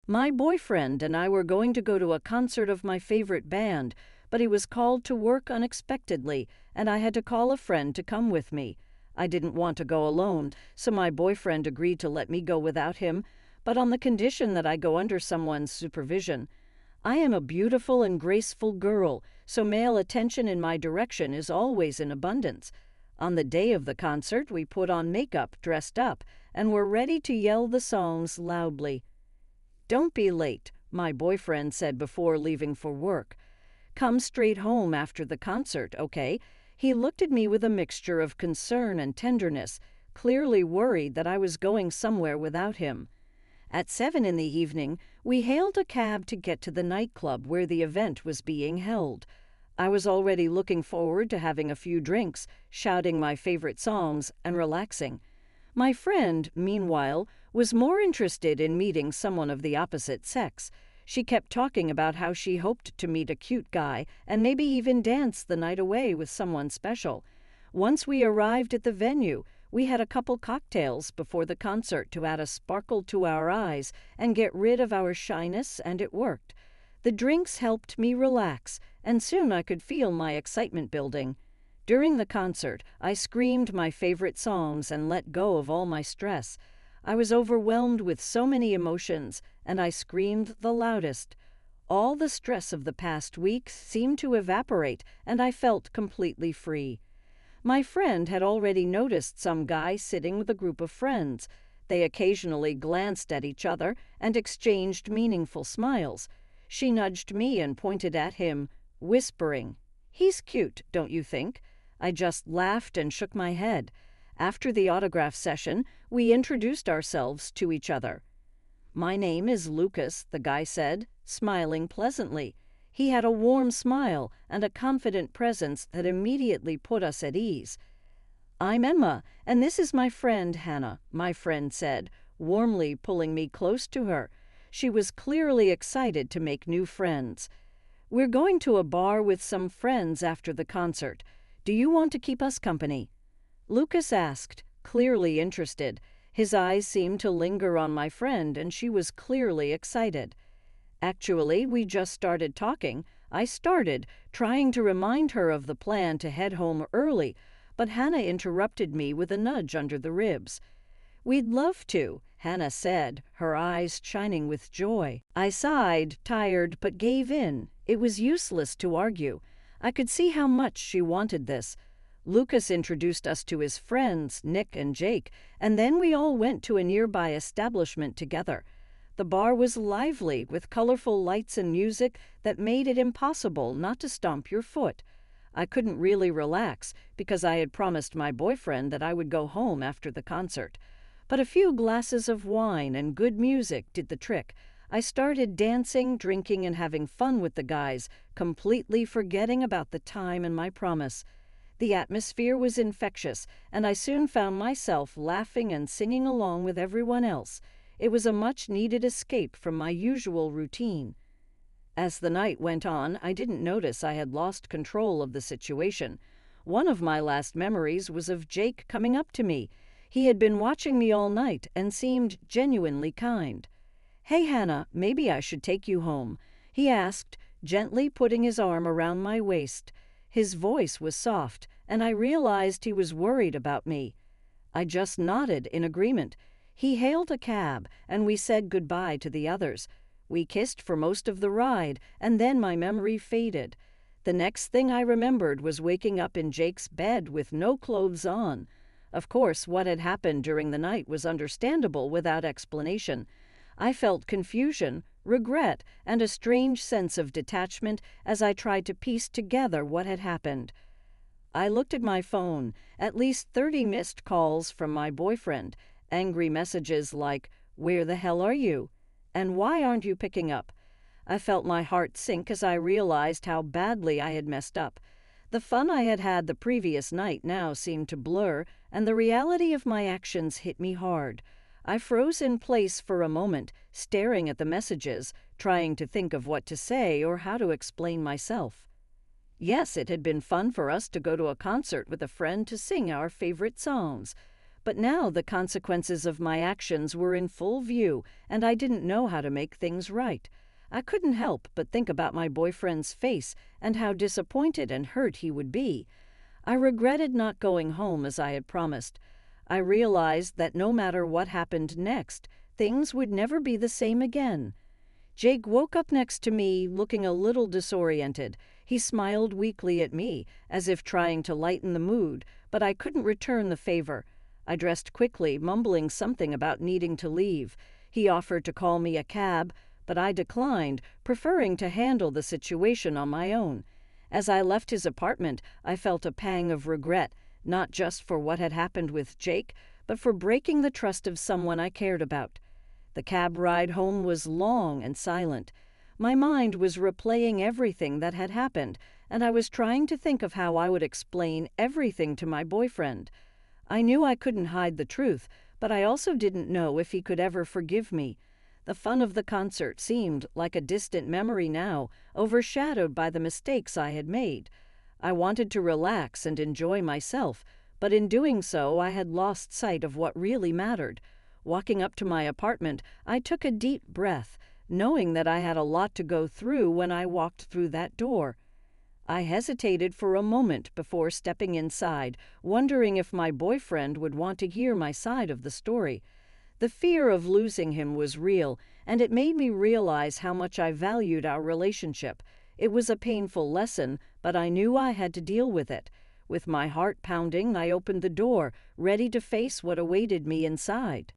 My boyfriend and I were going to go to a concert of my favorite band, but he was called to work unexpectedly, and I had to call a friend to come with me. I didn't want to go alone, so my boyfriend agreed to let me go without him, but on the condition that I go under someone's supervision. I am a beautiful and graceful girl, so male attention in my direction is always in abundance. On the day of the concert, we put on makeup, dressed up, and were ready to yell the songs loudly. "Don't be late," my boyfriend said before leaving for work. "Come straight home after the concert, okay?" He looked at me with a mixture of concern and tenderness, clearly worried that I was going somewhere without him. At 7 in the evening, we hailed a cab to get to the nightclub where the event was being held. I was already looking forward to having a few drinks, shouting my favorite songs, and relaxing. My friend, meanwhile, was more interested in meeting someone of the opposite sex. She kept talking about how she hoped to meet a cute guy and maybe even dance the night away with someone special. Once we arrived at the venue, we had a couple cocktails before the concert to add a sparkle to our eyes and get rid of our shyness, and it worked. The drinks helped me relax, and soon I could feel my excitement building. During the concert, I screamed my favorite songs and let go of all my stress. I was overwhelmed with so many emotions, and I screamed the loudest. All the stress of the past week seemed to evaporate, and I felt completely free. My friend had already noticed some guy sitting with a group of friends. They occasionally glanced at each other and exchanged meaningful smiles. She nudged me and pointed at him, whispering, "He's cute, don't you think?" I just laughed and shook my head. After the autograph session, we introduced ourselves to each other. "My name is Lucas," the guy said, smiling pleasantly. He had a warm smile and a confident presence that immediately put us at ease. "I'm Emma, and this is my friend Hannah," my friend said, warmly pulling me close to her. She was clearly excited to make new friends. "We're going to a bar with some friends after the concert. Do you want to keep us company?" Lucas asked, clearly interested. His eyes seemed to linger on my friend, and she was clearly excited. Actually, we just started talking. I started, trying to remind her of the plan to head home early, but Hannah interrupted me with a nudge under the ribs. "We'd love to," Hannah said, her eyes shining with joy. I sighed, tired, but gave in. It was useless to argue. I could see how much she wanted this. Lucas introduced us to his friends, Nick and Jake, and then we all went to a nearby establishment together. The bar was lively, with colorful lights and music that made it impossible not to stomp your foot. I couldn't really relax because I had promised my boyfriend that I would go home after the concert. But a few glasses of wine and good music did the trick. I started dancing, drinking, and having fun with the guys, completely forgetting about the time and my promise. The atmosphere was infectious, and I soon found myself laughing and singing along with everyone else. It was a much-needed escape from my usual routine. As the night went on, I didn't notice I had lost control of the situation. One of my last memories was of Jake coming up to me. He had been watching me all night and seemed genuinely kind. "Hey, Hannah, maybe I should take you home," he asked, gently putting his arm around my waist. His voice was soft, and I realized he was worried about me. I just nodded in agreement. He hailed a cab, and we said goodbye to the others. We kissed for most of the ride, and then my memory faded. The next thing I remembered was waking up in Jake's bed with no clothes on. Of course, what had happened during the night was understandable without explanation. I felt confusion, regret, and a strange sense of detachment as I tried to piece together what had happened. I looked at my phone, at least 30 missed calls from my boyfriend, angry messages like, "Where the hell are you?" and "Why aren't you picking up?" I felt my heart sink as I realized how badly I had messed up. The fun I had had the previous night now seemed to blur, and the reality of my actions hit me hard. I froze in place for a moment, staring at the messages, trying to think of what to say or how to explain myself. Yes, it had been fun for us to go to a concert with a friend to sing our favorite songs. But now the consequences of my actions were in full view, and I didn't know how to make things right. I couldn't help but think about my boyfriend's face and how disappointed and hurt he would be. I regretted not going home as I had promised. I realized that no matter what happened next, things would never be the same again. Jake woke up next to me, looking a little disoriented. He smiled weakly at me, as if trying to lighten the mood, but I couldn't return the favor. I dressed quickly, mumbling something about needing to leave. He offered to call me a cab, but I declined, preferring to handle the situation on my own. As I left his apartment, I felt a pang of regret, not just for what had happened with Jake, but for breaking the trust of someone I cared about. The cab ride home was long and silent. My mind was replaying everything that had happened, and I was trying to think of how I would explain everything to my boyfriend. I knew I couldn't hide the truth, but I also didn't know if he could ever forgive me. The fun of the concert seemed like a distant memory now, overshadowed by the mistakes I had made. I wanted to relax and enjoy myself, but in doing so I had lost sight of what really mattered. Walking up to my apartment, I took a deep breath, knowing that I had a lot to go through when I walked through that door. I hesitated for a moment before stepping inside, wondering if my boyfriend would want to hear my side of the story. The fear of losing him was real, and it made me realize how much I valued our relationship. It was a painful lesson, but I knew I had to deal with it. With my heart pounding, I opened the door, ready to face what awaited me inside.